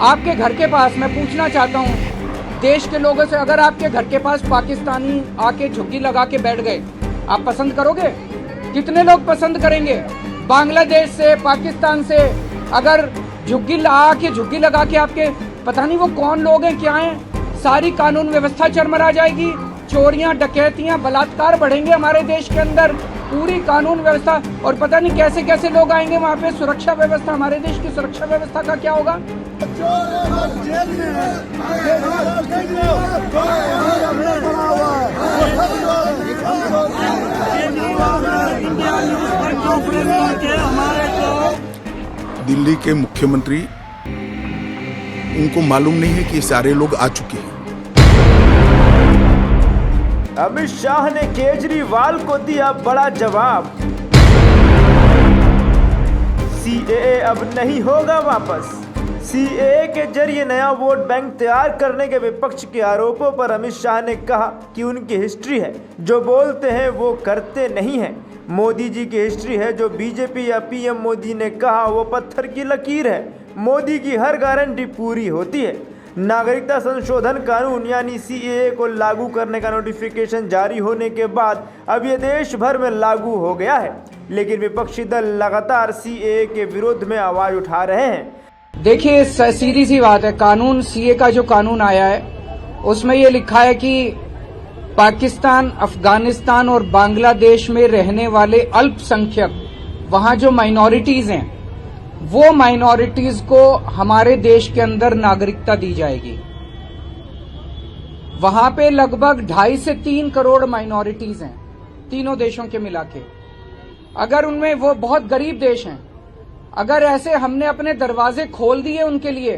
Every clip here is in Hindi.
आपके घर के पास, मैं पूछना चाहता हूँ देश के लोगों से, अगर आपके घर के पास पाकिस्तानी आके झुग्गी लगा के बैठ गए, आप पसंद करोगे? कितने लोग पसंद करेंगे? बांग्लादेश से, पाकिस्तान से अगर झुग्गी लगा के आपके, पता नहीं वो कौन लोग हैं, क्या हैं, सारी कानून व्यवस्था चरमरा जाएगी। चोरियां, डकैतियां, बलात्कार बढ़ेंगे हमारे देश के अंदर, पूरी कानून व्यवस्था, और पता नहीं कैसे कैसे लोग आएंगे वहाँ पे। सुरक्षा व्यवस्था, हमारे देश की सुरक्षा व्यवस्था का क्या होगा? दिल्ली के मुख्यमंत्री, उनको मालूम नहीं है कि ये सारे लोग आ चुके हैं। अमित शाह ने केजरीवाल को दिया बड़ा जवाब। सीएए अब नहीं होगा वापस। सीएए के जरिए नया वोट बैंक तैयार करने के विपक्ष के आरोपों पर अमित शाह ने कहा कि उनकी हिस्ट्री है, जो बोलते हैं वो करते नहीं हैं। मोदी जी की हिस्ट्री है, जो बीजेपी या पीएम मोदी ने कहा वो पत्थर की लकीर है। मोदी की हर गारंटी पूरी होती है। नागरिकता संशोधन कानून यानी सीएए को लागू करने का नोटिफिकेशन जारी होने के बाद अब ये देश भर में लागू हो गया है, लेकिन विपक्षी दल लगातार सीएए के विरोध में आवाज उठा रहे हैं। देखिए, सीधी सी बात है, कानून सीए का जो कानून आया है उसमें ये लिखा है कि पाकिस्तान, अफगानिस्तान और बांग्लादेश में रहने वाले अल्पसंख्यक, वहां जो माइनॉरिटीज हैं, वो माइनॉरिटीज को हमारे देश के अंदर नागरिकता दी जाएगी। वहां पे लगभग 2.5 से 3 करोड़ माइनॉरिटीज हैं, तीनों देशों के मिला के। अगर उनमें, वो बहुत गरीब देश हैं, अगर ऐसे हमने अपने दरवाजे खोल दिए उनके लिए,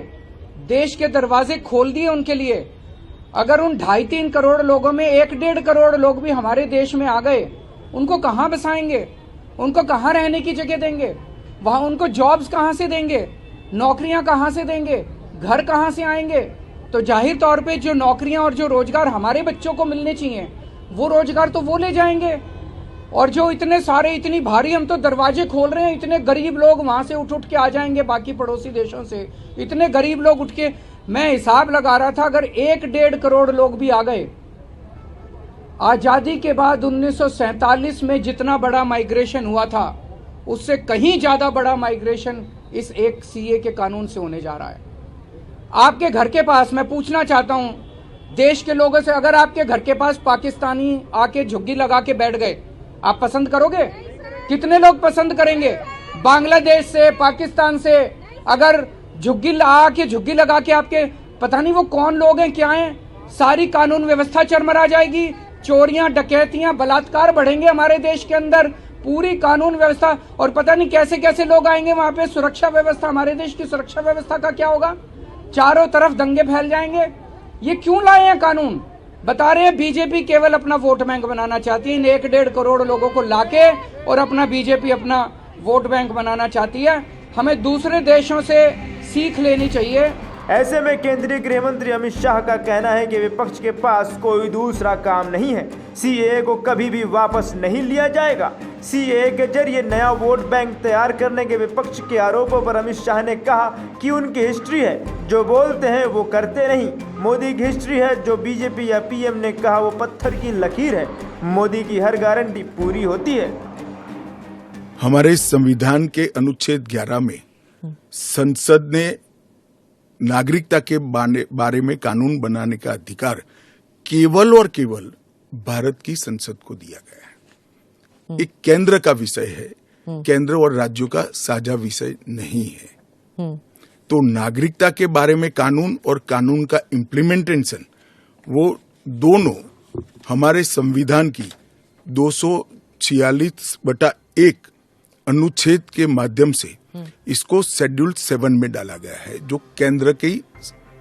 देश के दरवाजे खोल दिए उनके लिए, अगर उन 2.5-3 करोड़ लोगों में 1-1.5 करोड़ लोग भी हमारे देश में आ गए, उनको कहां बसाएंगे? उनको कहां रहने की जगह देंगे? वहां उनको जॉब्स कहां से देंगे? नौकरियां कहां से देंगे? घर कहां से आएंगे? तो जाहिर तौर पे जो नौकरियां और जो रोजगार हमारे बच्चों को मिलने चाहिए, वो रोजगार तो वो ले जाएंगे। और जो इतने सारे, इतनी भारी हम तो दरवाजे खोल रहे हैं, इतने गरीब लोग वहां से उठ के आ जाएंगे, बाकी पड़ोसी देशों से इतने गरीब लोग उठ के, मैं हिसाब लगा रहा था, अगर 1-1.5 करोड़ लोग भी आ गए, आजादी के बाद 1947 में जितना बड़ा माइग्रेशन हुआ था, उससे कहीं ज्यादा बड़ा माइग्रेशन इस एक सीए के कानून से होने जा रहा है। आपके घर के पास, मैं पूछना चाहता हूं देश के लोगों से, अगर आपके घर के पास पाकिस्तानी आके झुग्गी लगा के बैठ गए, आप पसंद करोगे? कितने लोग पसंद करेंगे? बांग्लादेश से, पाकिस्तान से अगर झुग्गी लगा के आपके, पता नहीं वो कौन लोग हैं, क्या हैं, सारी कानून व्यवस्था चरमरा जाएगी। चोरियां, डकैतियां, बलात्कार बढ़ेंगे हमारे देश के अंदर, पूरी कानून व्यवस्था, और पता नहीं कैसे कैसे लोग आएंगे वहां पे। सुरक्षा व्यवस्था, हमारे देश की सुरक्षा व्यवस्था का क्या होगा? चारों तरफ दंगे फैल जाएंगे। ये क्यों लाए हैं कानून? बता रहे हैं बीजेपी केवल अपना वोट बैंक बनाना चाहती है, इन 1-1.5 करोड़ लोगों को लाके, और अपना बीजेपी अपना वोट बैंक बनाना चाहती है। हमें दूसरे देशों से सीख लेनी चाहिए। ऐसे में केंद्रीय गृह मंत्री अमित शाह का कहना है कि विपक्ष के पास कोई दूसरा काम नहीं है, सीएए को कभी भी वापस नहीं लिया जाएगा। सीएए के जरिए नया वोट बैंक तैयार करने के विपक्ष के आरोपों पर अमित शाह ने कहा कि उनकी हिस्ट्री है, जो बोलते हैं वो करते नहीं। मोदी की हिस्ट्री है, जो बीजेपी या पीएम ने कहा वो पत्थर की लकीर है। मोदी की हर गारंटी पूरी होती है। हमारे संविधान के अनुच्छेद 11 में संसद ने नागरिकता के बारे में कानून बनाने का अधिकार केवल और केवल भारत की संसद को दिया गया है। एक केंद्र का विषय है, केंद्र और राज्यों का साझा विषय नहीं है। तो नागरिकता के बारे में कानून और कानून का इम्प्लीमेंटेशन, वो दोनों हमारे संविधान की 246/1 अनुच्छेद के माध्यम से इसको शेड्यूल 7 में डाला गया है, जो केंद्र की,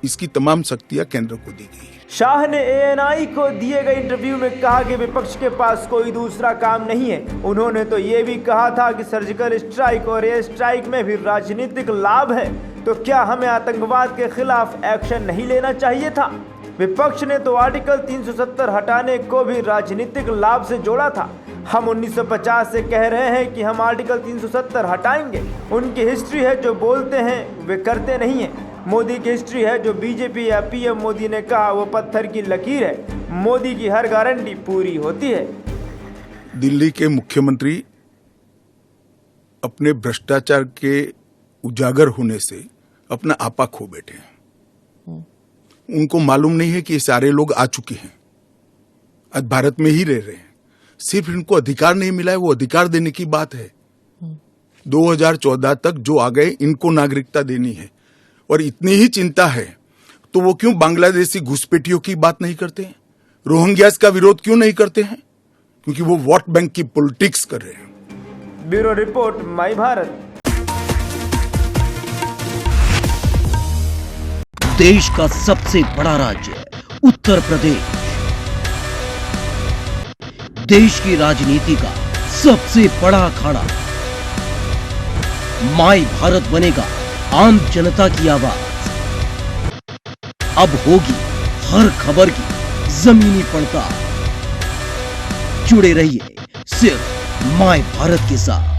इसकी तमाम शक्तियां केंद्र को दी गई है। शाह ने एएनआई को दिए गए इंटरव्यू में कहा कि विपक्ष के पास कोई दूसरा काम नहीं है। उन्होंने तो ये भी कहा था कि सर्जिकल स्ट्राइक और एयर स्ट्राइक में भी राजनीतिक लाभ है, तो क्या हमें आतंकवाद के खिलाफ एक्शन नहीं लेना चाहिए था? विपक्ष ने तो आर्टिकल 370 हटाने को भी राजनीतिक लाभ से जोड़ा था। हम 1950 से कह रहे हैं कि हम आर्टिकल 370 हटाएंगे। उनकी हिस्ट्री है, जो बोलते हैं वे करते नहीं हैं। मोदी की हिस्ट्री है जो बीजेपी या पीएम मोदी ने कहा वो पत्थर की लकीर है। मोदी की हर गारंटी पूरी होती है। दिल्ली के मुख्यमंत्री अपने भ्रष्टाचार के उजागर होने से अपना आपा खो बैठे हैं। उनको मालूम नहीं है कि ये सारे लोग आ चुके हैं, आज भारत में ही रह रहे हैं। सिर्फ इनको अधिकार नहीं मिला है, वो अधिकार देने की बात है। 2014 तक जो आ गए इनको नागरिकता देनी है। और इतनी ही चिंता है तो वो क्यों बांग्लादेशी घुसपैठियों की बात नहीं करते हैं, रोहिंग्यास का विरोध क्यों नहीं करते हैं? क्योंकि वो वोट बैंक की पॉलिटिक्स कर रहे हैं। ब्यूरो रिपोर्ट, माई भारत। देश का सबसे बड़ा राज्य उत्तर प्रदेश, देश की राजनीति का सबसे बड़ा अखाड़ा। माई भारत बनेगा आम जनता की आवाज। अब होगी हर खबर की जमीनी पड़ताल। जुड़े रहिए सिर्फ माई भारत के साथ।